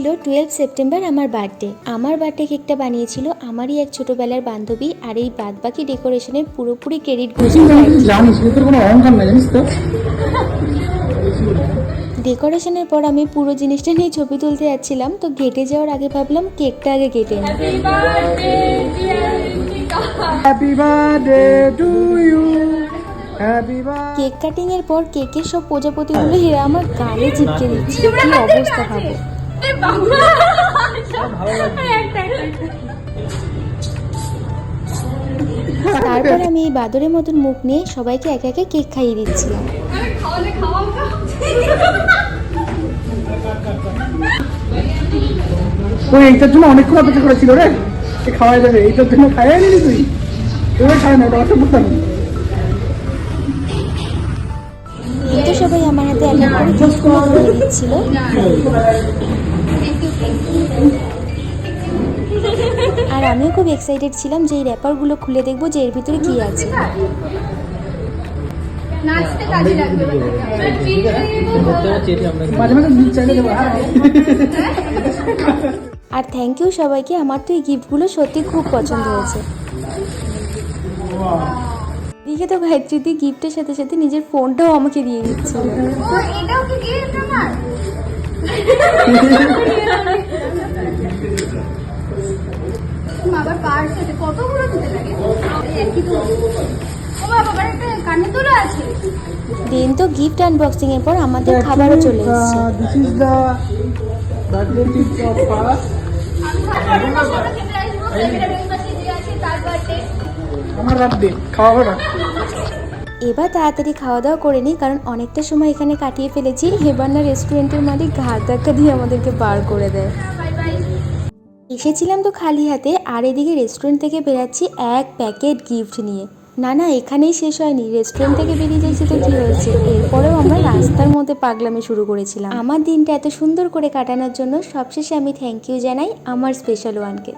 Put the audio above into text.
ছিল 12 সেপ্টেম্বর আমার বার্থডে কেকটা বানিয়েছিল আমারই এক ছোটবেলার বান্ধবী। আর এই বাদ বাকি ডেকোরেশনের পুরোপুরি ক্রেডিট ডেকোরেশনের পর আমি পুরো জিনিসটা নিয়ে ছবি তুলতে যাচ্ছিলাম, তো গেটে যাওয়ার আগে ভাবলাম কেকটা আগে কেটে নিই। কেক কাটিং এর পর কেকের সব প্রজাপতিগুলো হেরা আমার গালে চিপকে দিচ্ছে, কি অবস্থা ভাবো। তারপর আমি এই বাদরের মতন মুখ নিয়ে সবাইকে একে একে কেক খাইয়ে দিচ্ছিলাম। এইটার জন্য অনেকক্ষণ অপেক্ষা করেছিল রে, খাওয়াই যাবে এইটার জন্য খাইয়ে নিলি তুই? এবার খাই না, এটা বুঝতাম। কিন্তু সবাই আমার হাতে এক এক করে গিফটগুলো খুলে দিচ্ছিল। আর আমিও খুব এক্সাইটেড ছিলাম যে এই র্যাপারগুলো খুলে দেখবো যে এর ভিতরে কি আছে। আর থ্যাংক ইউ সবাইকে, আমার তো এই গিফটগুলো সত্যি খুব পছন্দ হয়েছে। দিকে তো গায়ত্রী গিফটের সাথে সাথে নিজের ফোনটাও আমাকে দিয়ে দিচ্ছে। দেন তো গিফট আনবক্সিং এর পর আমাদের খাবারও চলে এসেছে। এবার তাড়াতাড়ি খাওয়া দাওয়া করে নিই, কারণ অনেকটা সময় এখানে কাটিয়ে ফেলেছি। এবার না রেস্টুরেন্টের মালিক ঘাট ধাক্কা দিয়ে আমাদেরকে বার করে দেয়। এসেছিলাম তো খালি হাতে, আর এদিকে রেস্টুরেন্ট থেকে বেরাচ্ছি এক প্যাকেট গিফট নিয়ে। না না, এখানেই শেষ হয়নি, রেস্টুরেন্ট থেকে বেরিয়ে যাচ্ছি তো কি হয়েছে, এরপরেও আমরা রাস্তার মধ্যে পাগলামি শুরু করেছিলাম। আমার দিনটা এত সুন্দর করে কাটানোর জন্য সবশেষে আমি থ্যাংক ইউ জানাই আমার স্পেশাল ওয়ানকে।